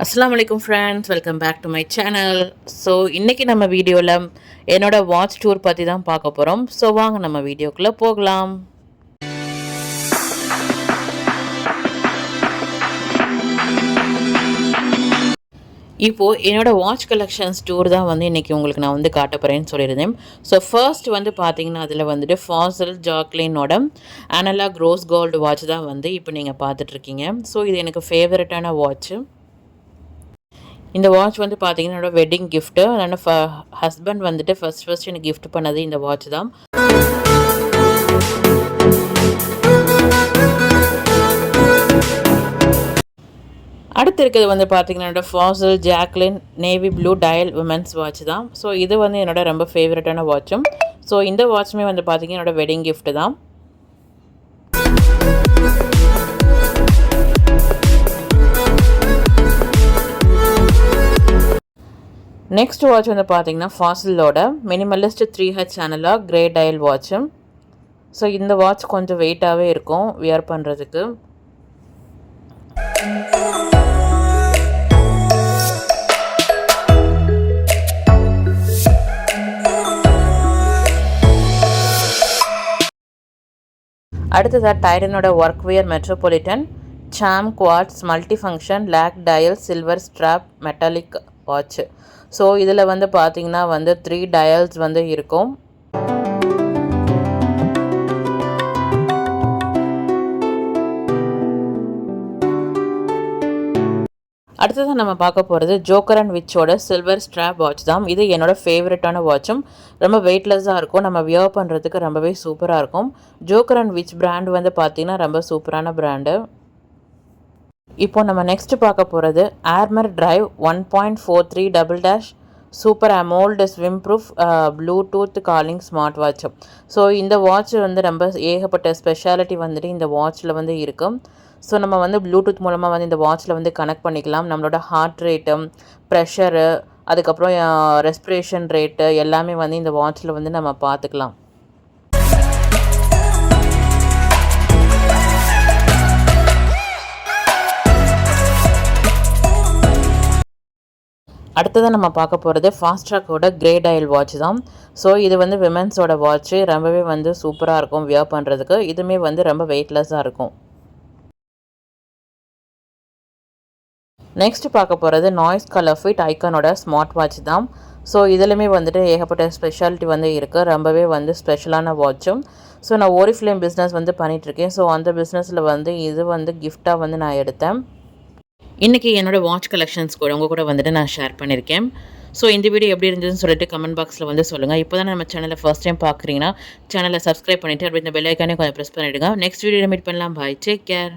அஸ்ஸலாமு அலைக்கும் friends, welcome back to my channel. So இன்றைக்கி நம்ம வீடியோவில் என்னோடய வாட்ச் டூர் பற்றி தான் பார்க்க போகிறோம். ஸோ வாங்க நம்ம வீடியோக்குள்ளே போகலாம். இப்போது என்னோடய வாட்ச் கலெக்ஷன்ஸ் டூர் தான் வந்து இன்றைக்கி உங்களுக்கு நான் வந்து காட்ட போகிறேன்னு சொல்லியிருந்தேன். ஸோ ஃபர்ஸ்ட் வந்து பார்த்தீங்கன்னா அதில் வந்துட்டு ஃபாசல் ஜாக்லினோட அனலாக் ரோஸ் கோல்டு வாட்ச் தான் வந்து இப்போ நீங்கள் பார்த்துட்ருக்கீங்க. ஸோ இது எனக்கு ஃபேவரட்டான வாட்ச்சு. இந்த வாட்ச் வந்து பார்த்தீங்கன்னா என்னோட வெட்டிங் கிஃப்ட்டு. அதனால் ஹஸ்பண்ட் வந்துட்டு ஃபர்ஸ்ட் எனக்கு கிஃப்ட் பண்ணது இந்த வாட்ச் தான். அடுத்து இருக்கிறது வந்து பார்த்தீங்கன்னா என்னோட Fasal Jacqueline navy blue dial women's watch தான். ஸோ இது வந்து என்னோட ரொம்ப ஃபேவரட்டான வாட்சும். ஸோ இந்த வாட்சுமே வந்து பார்த்தீங்கன்னா என்னோட வெட்டிங் கிஃப்ட் தான். நெக்ஸ்ட் வாட்ச் வந்து பார்த்தீங்கன்னா ஃபாசிலோட minimalist 3H analog grey dial வாட்சும். ஸோ இந்த வாட்ச் கொஞ்சம் வெயிட்டாகவே இருக்கும் வியர் பண்ணுறதுக்கு. அடுத்ததாக டைரனோட ஒர்க் வியர் மெட்ரோபாலிட்டன் சாம் quartz multi function black dial silver strap metallic watch. So இதில் வந்து பார்த்திங்கன்னா வந்து 3 டயல்ஸ் வந்து இருக்கும். அடுத்ததாக நம்ம பார்க்க போகிறது ஜோக்கர் அண்ட் விச்சோட சில்வர் ஸ்ட்ராப் வாட்ச் தான். இது என்னோடய ஃபேவரட்டான வாட்சும். ரொம்ப வெயிட்லெஸ்ஸாக இருக்கும், நம்ம வியர் பண்ணுறதுக்கு ரொம்பவே சூப்பராக இருக்கும். ஜோக்கர் அண்ட் விச் பிராண்ட் வந்து பார்த்திங்கன்னா ரொம்ப சூப்பரான பிராண்டு. இப்போ நம்ம நெக்ஸ்ட் பார்க்க போகிறது armour drive 1.43 super AMOLED swim proof Bluetooth calling smart watch. So இந்த வாட்ச் வந்து ரொம்ப ஏகப்பட்ட ஸ்பெஷாலிட்டி வந்துட்டு இந்த வாட்சில் வந்து இருக்கும். ஸோ நம்ம வந்து ப்ளூடூத் மூலமாக வந்து இந்த வாட்சில் வந்து கனெக்ட் பண்ணிக்கலாம். நம்மளோட ஹார்ட் ரேட்டு, ப்ரெஷரு, அதுக்கப்புறம் ரெஸ்பிரேஷன் ரேட்டு எல்லாமே வந்து இந்த வாட்சில் வந்து நம்ம பார்த்துக்கலாம். அடுத்ததாக நம்ம பார்க்க போகிறது ஃபாஸ்ட்ராக்கோட கிரே டயல் வாட்ச் தான். ஸோ இது வந்து விமென்ஸோட வாட்ச்சு, ரொம்பவே வந்து சூப்பராக இருக்கும் வியர் பண்ணுறதுக்கு. இதுவுமே வந்து ரொம்ப வெயிட்லெஸ்ஸாக இருக்கும். நெக்ஸ்ட் பார்க்க போகிறது நாய்ஸ் கலர் ஃபிட் ஐக்கானோட ஸ்மார்ட் வாட்ச் தான். ஸோ இதிலுமே வந்துட்டு ஏகப்பட்ட ஸ்பெஷாலிட்டி வந்து இருக்குது, ரொம்பவே வந்து ஸ்பெஷலான வாட்சும். ஸோ நான் ஓரிஃப்ளேம் பிஸ்னஸ் வந்து பண்ணிகிட்ருக்கேன். ஸோ அந்த பிஸ்னஸில் வந்து இது வந்து கிஃப்டாக வந்து நான் எடுத்தேன். இன்றைக்கி என்னோடய வாட்ச் கலெக்ஷன்ஸ் கூட உங்கள் கூட வந்துட்டு நான் ஷேர் பண்ணியிருக்கேன். ஸோ இந்த வீடியோ எப்படி இருந்ததுன்னு சொல்லிட்டு கமெண்ட் பாக்ஸில் வந்து சொல்லுங்கள். இப்போ தான் நம்ம சேனலை ஃபர்ஸ்ட் டைம் பார்க்குறீங்கன்னா சேனலை சப்ஸ்கிரைப் பண்ணிவிட்டு அப்படி இந்த பெல் ஐக்கானே கொஞ்சம் ப்ரெஸ் பண்ணிவிடுங்க. நெக்ஸ்ட் வீடியோ மீட் பண்ணலாம். பாய், டேக் கேர்.